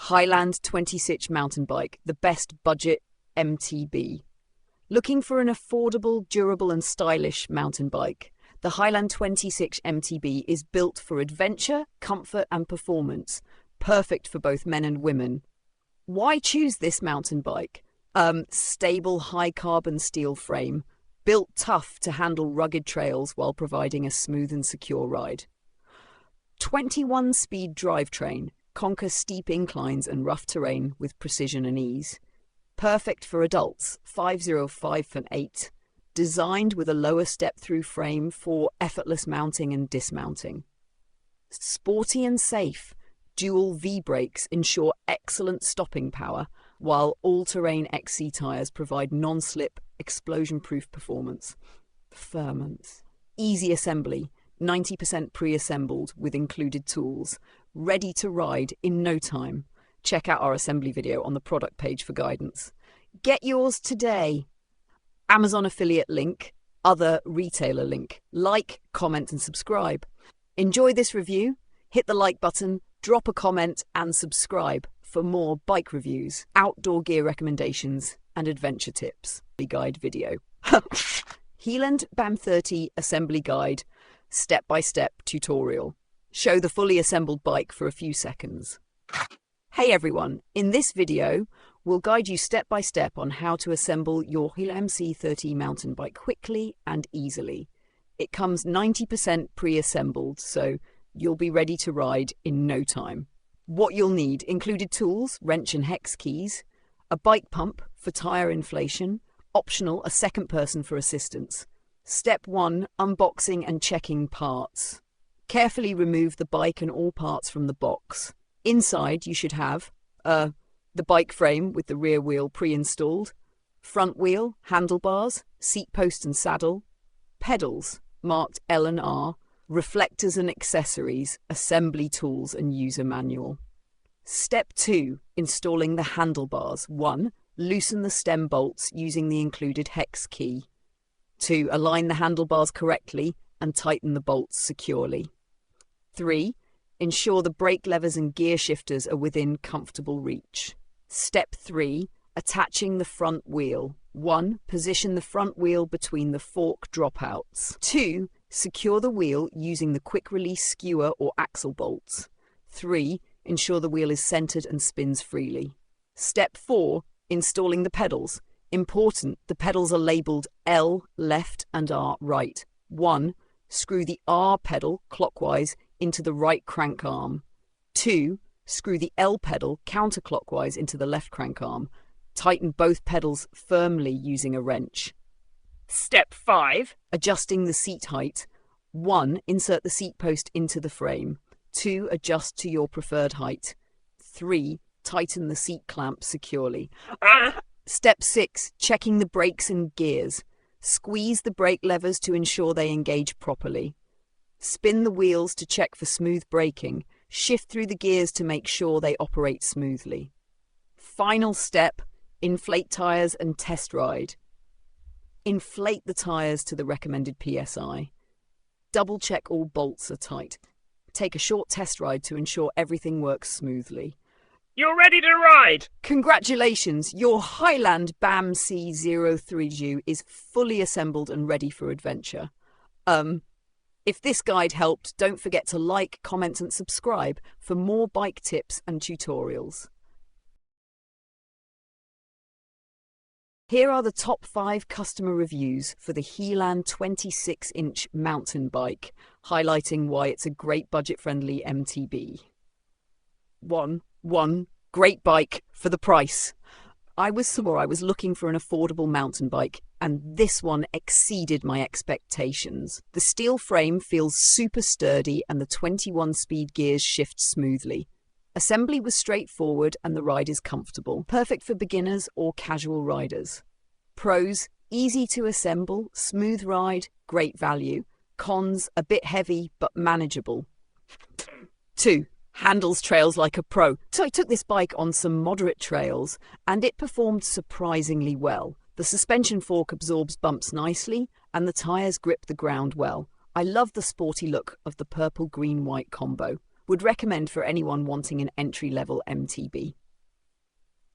Hiland 26 mountain bike, the best budget MTB. Looking for an affordable, durable and stylish mountain bike? The Hiland 26 MTB is built for adventure, comfort and performance, perfect for both men and women. Why choose this mountain bike? Stable high-carbon steel frame, built tough to handle rugged trails while providing a smooth and secure ride. 21-speed drivetrain, conquer steep inclines and rough terrain with precision and ease. Perfect for adults, 505/8. Designed with a lower step-through frame for effortless mounting and dismounting. Sporty and safe, dual V-brakes ensure excellent stopping power, while all-terrain XC tyres provide non-slip, explosion-proof performance. Performance. Easy assembly, 90% pre-assembled with included tools, ready to ride in no time. Check out our assembly video on the product page for guidance. Get yours today. Amazon affiliate link, other retailer link. Like, comment and subscribe. Enjoy this review? Hit the like button, drop a comment and subscribe for more bike reviews, outdoor gear recommendations and adventure tips. Guide video. Hiland BAM 30 assembly guide, step-by-step tutorial. Show the fully assembled bike for a few seconds. Hey everyone, in this video, we'll guide you step-by-step on how to assemble your Hiland MC30 mountain bike quickly and easily. It comes 90% pre-assembled, so you'll be ready to ride in no time. What you'll need included tools, wrench and hex keys, a bike pump for tyre inflation, optional a second person for assistance. Step 1, unboxing and checking parts. Carefully remove the bike and all parts from the box. Inside you should have the bike frame with the rear wheel pre-installed, front wheel, handlebars, seat post and saddle, pedals marked L and R, reflectors and accessories, assembly tools and user manual. Step 2, installing the handlebars. 1, loosen the stem bolts using the included hex key. 2, align the handlebars correctly and tighten the bolts securely. 3, ensure the brake levers and gear shifters are within comfortable reach. Step 3, attaching the front wheel. 1, position the front wheel between the fork dropouts. 2, secure the wheel using the quick release skewer or axle bolts. 3, ensure the wheel is centered and spins freely. Step 4, installing the pedals. Important, the pedals are labeled L left and R right. 1, screw the R pedal clockwise into the right crank arm. 2, screw the L pedal counterclockwise into the left crank arm. Tighten both pedals firmly using a wrench. Step 5, adjusting the seat height. 1, insert the seat post into the frame. 2, adjust to your preferred height. 3, tighten the seat clamp securely. Step 6, checking the brakes and gears. Squeeze the brake levers to ensure they engage properly. Spin the wheels to check for smooth braking. Shift through the gears to make sure they operate smoothly. Final step, inflate tyres and test ride. Inflate the tyres to the recommended PSI. Double check all bolts are tight. Take a short test ride to ensure everything works smoothly. You're ready to ride! Congratulations, your Hiland BAM C03U is fully assembled and ready for adventure. If this guide helped, don't forget to like, comment and subscribe for more bike tips and tutorials. Here are the top 5 customer reviews for the Hiland 26-inch mountain bike, highlighting why it's a great budget-friendly MTB. 1. Great bike for the price. I was looking for an affordable mountain bike, and this one exceeded my expectations. The steel frame feels super sturdy and the 21-speed gears shift smoothly. Assembly was straightforward and the ride is comfortable, perfect for beginners or casual riders. Pros, easy to assemble, smooth ride, great value. Cons, a bit heavy but manageable. 2. Handles trails like a pro. So I took this bike on some moderate trails and it performed surprisingly well. The suspension fork absorbs bumps nicely and the tyres grip the ground well. I love the sporty look of the purple-green-white combo. Would recommend for anyone wanting an entry-level MTB.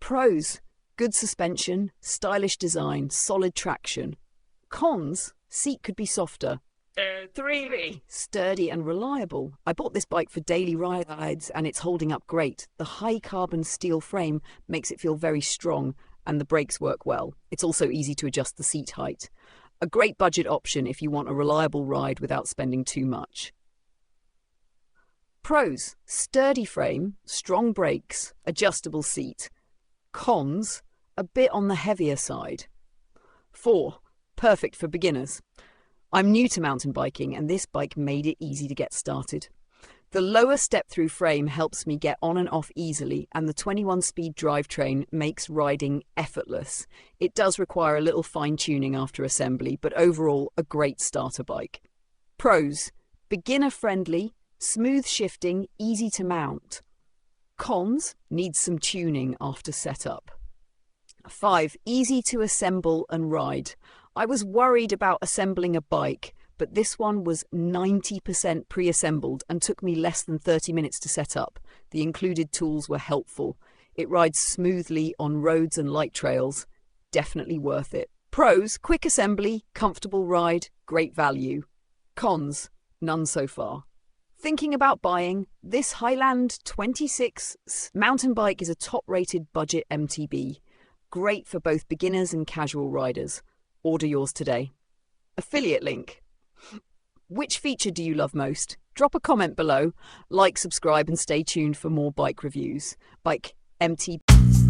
Pros: good suspension, stylish design, solid traction. Cons: seat could be softer. 3V. Sturdy and reliable. I bought this bike for daily rides and it's holding up great. The high carbon steel frame makes it feel very strong and the brakes work well. It's also easy to adjust the seat height. A great budget option if you want a reliable ride without spending too much. Pros: sturdy frame, strong brakes, adjustable seat. Cons: a bit on the heavier side. 4. Perfect for beginners. I'm new to mountain biking and this bike made it easy to get started. The lower step-through frame helps me get on and off easily and the 21-speed drivetrain makes riding effortless. It does require a little fine-tuning after assembly, but overall a great starter bike. Pros: beginner-friendly, smooth shifting, easy to mount. Cons: needs some tuning after setup. 5. Easy to assemble and ride. I was worried about assembling a bike, but this one was 90% pre-assembled and took me less than 30 minutes to set up. The included tools were helpful. It rides smoothly on roads and light trails. Definitely worth it. Pros: quick assembly, comfortable ride, great value. Cons: none so far. Thinking about buying? This Hiland 26 mountain bike is a top-rated budget MTB. Great for both beginners and casual riders. Order yours today. Affiliate link. Which feature do you love most? Drop a comment below. Like, subscribe and stay tuned for more bike reviews. Bike MTB.